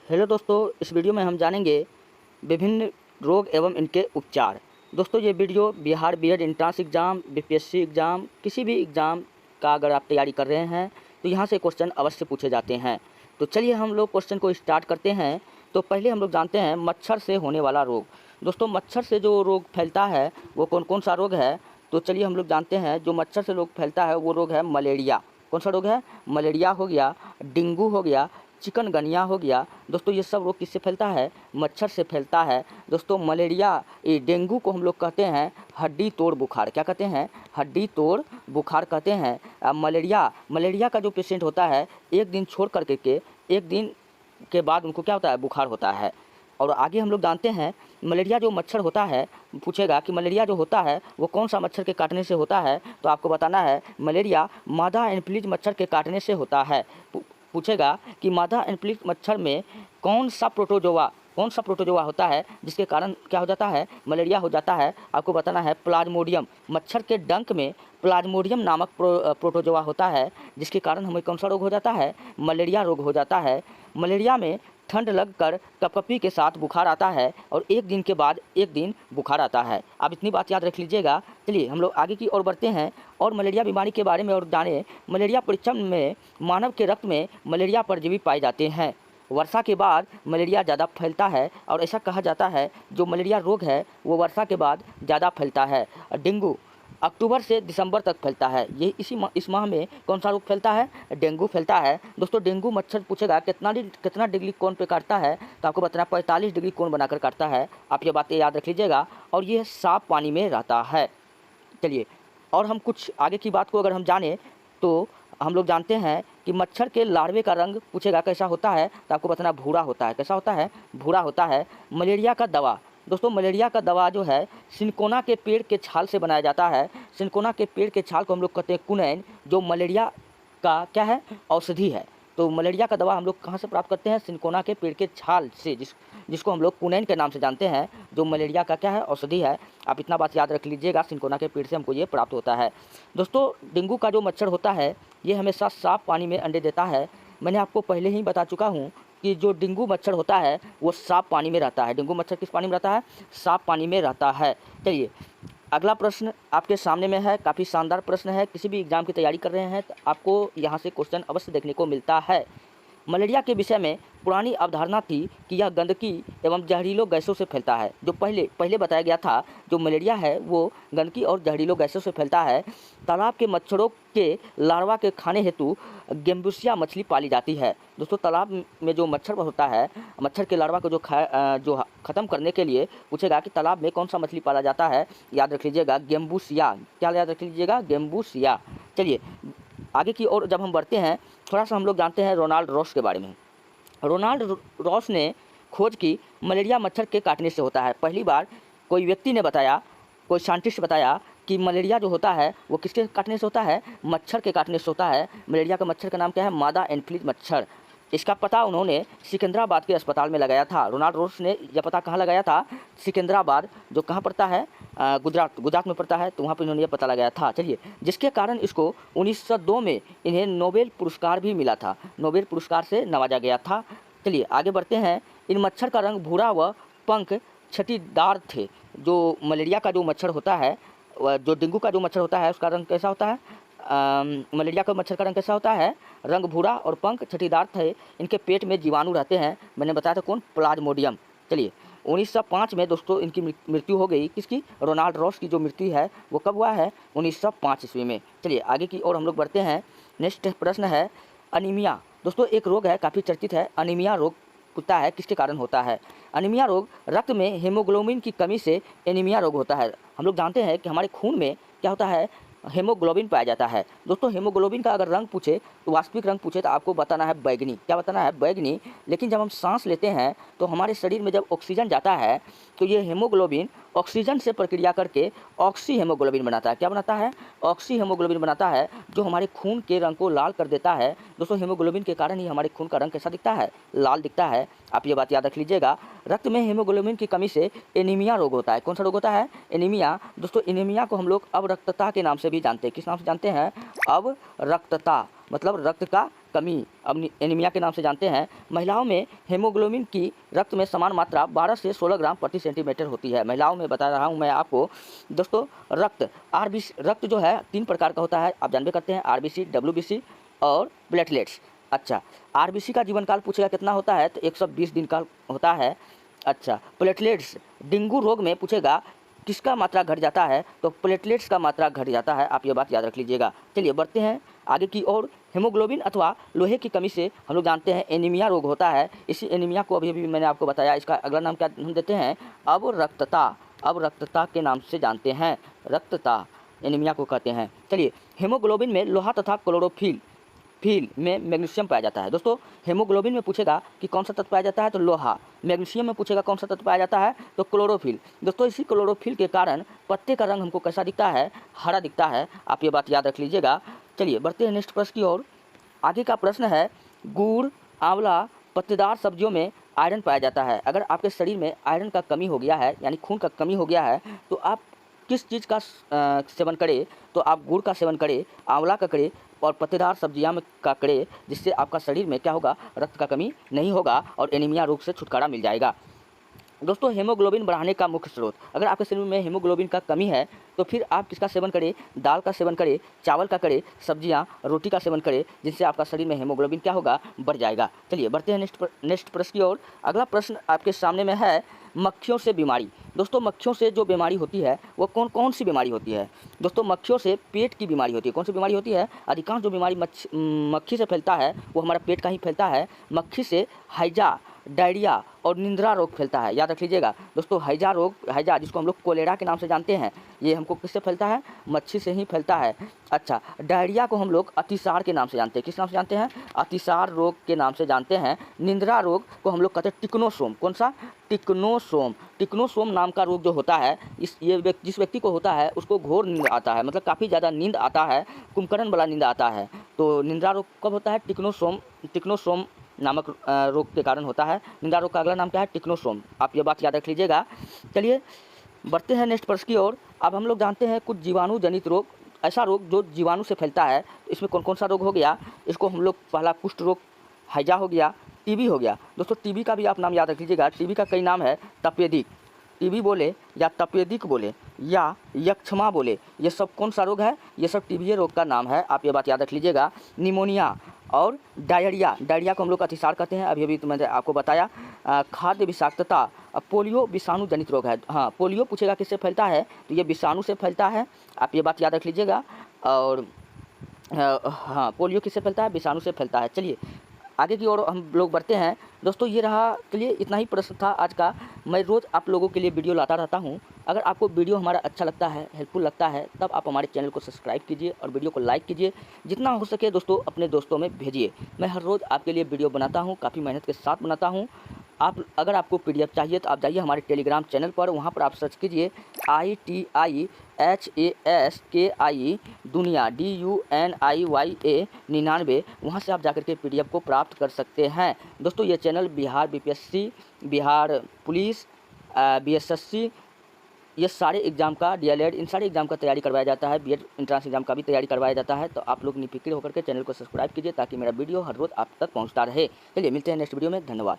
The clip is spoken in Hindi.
हेलो दोस्तों, इस वीडियो में हम जानेंगे विभिन्न रोग एवं इनके उपचार। दोस्तों, ये video Bihar BEd entrance exam, BPSC exam, किसी भी एग्ज़ाम का अगर आप तैयारी कर रहे हैं तो यहाँ से क्वेश्चन अवश्य पूछे जाते हैं। तो चलिए हम लोग क्वेश्चन को स्टार्ट करते हैं। तो पहले हम लोग जानते हैं मच्छर से होने वाला रोग। दोस्तों, मच्छर से जो रोग फैलता है वो कौन कौन सा रोग है, तो चलिए हम लोग जानते हैं। जो मच्छर से रोग फैलता है वो रोग है मलेरिया। कौन सा रोग है? मलेरिया हो गया, डेंगू हो गया, चिकनगनिया हो गया। दोस्तों, ये सब रोग किससे फैलता है? मच्छर से फैलता है। दोस्तों, मलेरिया, ये डेंगू को हम लोग कहते हैं हड्डी तोड़ बुखार। क्या कहते हैं? हड्डी तोड़ बुखार कहते हैं। मलेरिया का जो पेशेंट होता है, एक दिन छोड़ करके के एक दिन के बाद उनको क्या होता है? बुखार होता है। और आगे हम लोग जानते हैं मलेरिया जो मच्छर होता है, पूछेगा कि मलेरिया जो होता है वो कौन सा मच्छर के काटने से होता है, तो आपको बताना है मलेरिया मादा एनोफिलीज मच्छर के काटने से होता है। पूछेगा कि मादा एनोफिलीज मच्छर में कौन सा प्रोटोजोआ होता है जिसके कारण क्या हो जाता है? मलेरिया हो जाता है। आपको बताना है प्लाज्मोडियम। मच्छर के डंक में प्लाज्मोडियम नामक प्रोटोजोआ होता है जिसके कारण हमें कौन सा रोग हो जाता है? मलेरिया रोग हो जाता है। मलेरिया में ठंड लगकर कपकपी के साथ बुखार आता है और एक दिन के बाद एक दिन बुखार आता है। आप इतनी बात याद रख लीजिएगा। चलिए हम लोग आगे की ओर बढ़ते हैं और मलेरिया बीमारी के बारे में और जाने। मलेरिया परीक्षण में मानव के रक्त में मलेरिया परजीवी पाए जाते हैं। वर्षा के बाद मलेरिया ज़्यादा फैलता है और ऐसा कहा जाता है जो मलेरिया रोग है वो वर्षा के बाद ज़्यादा फैलता है। डेंगू अक्टूबर से दिसंबर तक फैलता है। ये इस माह में कौन सा रोग फैलता है? डेंगू फैलता है। दोस्तों, डेंगू मच्छर पूछेगा कितना डिग्री कोण पे काटता है, तो आपको बताना 45 डिग्री कोण बनाकर काटता है। आप ये बातें याद रख लीजिएगा। और ये साफ पानी में रहता है। चलिए, और हम कुछ आगे की बात को अगर हम जाने तो हम लोग जानते हैं कि मच्छर के लार्वे का रंग पूछेगा कैसा होता है, तो आपको बताना भूरा होता है। कैसा होता है? भूरा होता है। मलेरिया का दवा। दोस्तों, मलेरिया का दवा जो है सिनकोना के पेड़ के छाल से बनाया जाता है। सिनकोना के पेड़ के छाल को हम लोग कहते हैं कुनैन, जो मलेरिया का क्या है? औषधि है। तो मलेरिया का दवा हम लोग कहाँ से प्राप्त करते हैं? सिनकोना के पेड़ के छाल से, जिसको हम लोग कुनैन के नाम से जानते हैं, जो मलेरिया का क्या है? औषधि है। आप इतना बात याद रख लीजिएगा, सिनकोना के पेड़ से हमको ये प्राप्त होता है। दोस्तों, डेंगू का जो मच्छर होता है ये हमेशा साफ पानी में अंडे देता है। मैंने आपको पहले ही बता चुका हूँ कि जो डेंगू मच्छर होता है वो साफ पानी में रहता है। डेंगू मच्छर किस पानी में रहता है? साफ पानी में रहता है। चलिए, अगला प्रश्न आपके सामने में है। काफ़ी शानदार प्रश्न है। किसी भी एग्ज़ाम की तैयारी कर रहे हैं तो आपको यहाँ से क्वेश्चन अवश्य देखने को मिलता है। मलेरिया के विषय में पुरानी अवधारणा थी कि यह गंदगी एवं जहरीलों गैसों से फैलता है। जो पहले बताया गया था, जो मलेरिया है वो गंदगी और जहरीलों गैसों से फैलता है। तालाब के मच्छरों के लार्वा के खाने हेतु गेम्बुसिया मछली पाली जाती है। दोस्तों, तालाब में जो मच्छर होता है, मच्छर के लार्वा को जो ख़त्म करने के लिए पूछेगा कि तालाब में कौन सा मछली पाला जाता है, याद रख लीजिएगा गेम्बुसिया। क्या याद रख लीजिएगा? गेम्बुसिया। चलिए आगे की ओर जब हम बढ़ते हैं, थोड़ा सा हम लोग जानते हैं रोनाल्ड रॉस के बारे में। रोनाल्ड रॉस ने खोज की मलेरिया मच्छर के काटने से होता है। पहली बार कोई व्यक्ति ने बताया, कोई साइंटिस्ट बताया कि मलेरिया जो होता है वो किसके काटने से होता है? मच्छर के काटने से होता है। मलेरिया का मच्छर का नाम क्या है? मादा एनोफिलीज मच्छर। इसका पता उन्होंने सिकंदराबाद के अस्पताल में लगाया था। रोनाल्ड रॉस ने यह पता कहाँ लगाया था? सिकंदराबाद, जो कहाँ पड़ता है? गुजरात में पड़ता है। तो वहाँ पर इन्होंने यह पता लगाया था। चलिए, जिसके कारण इसको 1902 में इन्हें नोबेल पुरस्कार भी मिला था। नोबेल पुरस्कार से नवाजा गया था। चलिए आगे बढ़ते हैं। इन मच्छर का रंग भूरा व पंख छठीदार थे। जो मलेरिया का जो मच्छर होता है, जो डेंगू का जो मच्छर होता है उसका रंग कैसा होता है? मलेरिया का मच्छर का रंग कैसा होता है? रंग भूरा और पंख छठीदार थे। इनके पेट में जीवाणु रहते हैं। मैंने बताया था कौन? प्लाज्मोडियम। चलिए, 1905 में दोस्तों इनकी मृत्यु हो गई। किसकी? रोनाल्ड रॉस की जो मृत्यु है वो कब हुआ है? 1905 ईस्वी में। चलिए आगे की ओर हम लोग बढ़ते हैं। नेक्स्ट प्रश्न है अनीमिया। दोस्तों, एक रोग है, काफ़ी चर्चित है। अनीमिया रोग पूछता है किसके कारण होता है? अनीमिया रोग रक्त में हीमोग्लोबिन की कमी से एनीमिया रोग होता है। हम लोग जानते हैं कि हमारे खून में क्या होता है? हीमोग्लोबिन पाया जाता है। दोस्तों, हीमोग्लोबिन का अगर रंग पूछे, तो वास्तविक रंग पूछे, तो आपको बताना है बैगनी। क्या बताना है? बैगनी। लेकिन जब हम सांस लेते हैं तो हमारे शरीर में जब ऑक्सीजन जाता है तो ये हीमोग्लोबिन ऑक्सीजन से प्रक्रिया करके ऑक्सी हीमोग्लोबिन बनाता है। क्या बनाता है? ऑक्सी हीमोग्लोबिन बनाता है, जो हमारे खून के रंग को लाल कर देता है। दोस्तों, हीमोग्लोबिन के कारण ही हमारे खून का रंग कैसा दिखता है? लाल दिखता है। आप ये बात याद रख लीजिएगा। रक्त में हीमोग्लोबिन की कमी से एनीमिया रोग होता है। कौन सा रोग होता है? एनीमिया। दोस्तों, एनीमिया को हम लोग अवरक्तता के नाम से भी जानते हैं। किस नाम से जानते हैं? अवरक्तता, मतलब रक्त का कमी एनीमिया के नाम से जानते हैं। महिलाओं में हेमोग्लोबिन की रक्त में समान मात्रा 12 से 16 ग्राम प्रति सेंटीमीटर होती है। महिलाओं में बता रहा हूँ मैं आपको दोस्तों। रक्त जो है 3 प्रकार का होता है, आप जानबे करते हैं, आरबीसी, डब्ल्यूबीसी और प्लेटलेट्स। अच्छा, आरबीसी का जीवन काल पूछेगा कितना होता है, तो 120 दिन का होता है। अच्छा, प्लेटलेट्स डेंगू रोग में पूछेगा किसका मात्रा घट जाता है, तो प्लेटलेट्स का मात्रा घट जाता है, आप ये बात याद रख लीजिएगा। चलिए बढ़ते हैं आगे की ओर। हेमोग्लोबिन अथवा लोहे की कमी से हम लोग जानते हैं एनीमिया रोग होता है। इसी एनीमिया को अभी मैंने आपको बताया, इसका अगला नाम क्या हम देते हैं, अब रक्तता के नाम से जानते हैं, रक्तता एनीमिया को कहते हैं। चलिए, हेमोग्लोबिन में लोहा तथा क्लोरोफिल में मैग्नीशियम पाया जाता है। दोस्तों हेमोग्लोबिन में पूछेगा कि कौन सा तत्व पाया जाता है, तो लोहा। मैग्नीशियम में पूछेगा कौन सा तत्व पाया जाता है, तो क्लोरोफिल। दोस्तों इसी क्लोरोफिल के कारण पत्ते का रंग हमको कैसा दिखता है, हरा दिखता है, आप ये बात याद रख लीजिएगा। चलिए बढ़ते हैं नेक्स्ट प्रश्न की ओर। आगे का प्रश्न है, गुड़, आंवला, पत्तेदार सब्जियों में आयरन पाया जाता है। अगर आपके शरीर में आयरन का कमी हो गया है, यानी खून का कमी हो गया है, तो आप किस चीज़ का सेवन करें, तो आप गुड़ का सेवन करें, आंवला का करें और पत्तेदार सब्जियां में का करें, जिससे आपका शरीर में क्या होगा, रक्त का कमी नहीं होगा और एनीमिया रोग से छुटकारा मिल जाएगा। दोस्तों हेमोग्लोबिन बढ़ाने का मुख्य स्रोत, अगर आपके शरीर में हेमोग्लोबिन का कमी है तो फिर आप किसका सेवन करें, दाल का सेवन करें, चावल का करें, सब्जियां, रोटी का सेवन करें, जिससे आपका शरीर में हेमोग्लोबिन क्या होगा, बढ़ जाएगा। चलिए बढ़ते हैं नेक्स्ट प्रश्न की ओर। अगला प्रश्न आपके सामने में है, मक्खियों से बीमारी। दोस्तों मक्खियों से जो बीमारी होती है वो कौन सी बीमारी होती है। दोस्तों मक्खियों से पेट की बीमारी होती है। कौन सी बीमारी होती है, अधिकांश जो बीमारी मक्खी से फैलता है वो हमारा पेट का ही फैलता है। मक्खी से हैजा, डायरिया और निंद्रा रोग फैलता है, याद रख लीजिएगा। दोस्तों हैजा जिसको हम लोग कोलेरा के नाम से जानते हैं, ये हमको किससे फैलता है, मच्छी से ही फैलता है। अच्छा, डायरिया को हम लोग अतिसार के नाम से जानते हैं, किस नाम से जानते हैं, अतिसार रोग के नाम से जानते हैं। निंद्रा रोग को हम लोग कहते हैं टिक्नोसोम, कौन सा, टिक्नोसोम नाम का रोग जो होता है, जिस व्यक्ति को होता है उसको घोर नींद आता है, मतलब काफ़ी ज़्यादा नींद आता है, कुंभकर्ण वाला नींद आता है। तो निंद्रा रोग कब होता है, टिक्नोसोम नामक रोग के कारण होता है। निंद्रा रोग का अगला नाम क्या है, टिक्नोसोम, आप ये बात याद रख लीजिएगा। चलिए बढ़ते हैं नेक्स्ट प्रश्न की ओर। अब हम लोग जानते हैं कुछ जीवाणु जनित रोग, ऐसा रोग जो जीवाणु से फैलता है। इसमें कौन कौन सा रोग हो गया, इसको हम लोग पहला कुष्ठ रोग, हैजा हो गया, टीबी हो गया। दोस्तों टीबी का भी आप नाम याद रख लीजिएगा, टीबी का कई नाम है, तपेदिक, टीबी बोले या तपेदिक बोले या यक्षमा बोले, ये सब कौन सा रोग है, ये सब टीबी रोग का नाम है, आप ये बात याद रख लीजिएगा। निमोनिया और डायरिया को हम लोग अतिसार कहते हैं, अभी तो मैंने आपको बताया। खाद्य विषाक्तता, पोलियो विषाणु जनित रोग है। हाँ, पोलियो पूछेगा किससे फैलता है, तो ये विषाणु से फैलता है, आप ये बात याद रख लीजिएगा। और हाँ, पोलियो किससे फैलता है, विषाणु से फैलता है। चलिए आगे की ओर हम लोग बढ़ते हैं। दोस्तों ये रहा, चलिए इतना ही प्रश्न था आज का। मैं रोज़ आप लोगों के लिए वीडियो लाता रहता हूँ। अगर आपको वीडियो हमारा अच्छा लगता है, हेल्पफुल लगता है, तब आप हमारे चैनल को सब्सक्राइब कीजिए और वीडियो को लाइक कीजिए। जितना हो सके दोस्तों अपने दोस्तों में भेजिए। मैं हर रोज़ आपके लिए वीडियो बनाता हूँ, काफ़ी मेहनत के साथ बनाता हूँ। अगर आपको PDF चाहिए तो आप जाइए हमारे टेलीग्राम चैनल पर, वहाँ पर आप सर्च कीजिए ITIHASKI दुनिया DUNIYA 99, वहाँ से आप जाकर के PDF को प्राप्त कर सकते हैं। दोस्तों ये channel Bihar BPSC, Bihar police, BSSC, ये सारे एग्ज़ाम का, DLED, इन सारे एग्ज़ाम का तैयारी करवाया जाता है। BED एंट्रेंस एग्ज़ाम का भी तैयारी करवाया जाता है। तो आप लोग निफिक्र होकर के चैनल को सब्सक्राइब कीजिए ताकि मेरा वीडियो हर रोज़ आप तक पहुँचता रहे। चलिए मिलते हैं नेक्स्ट वीडियो में, धन्यवाद।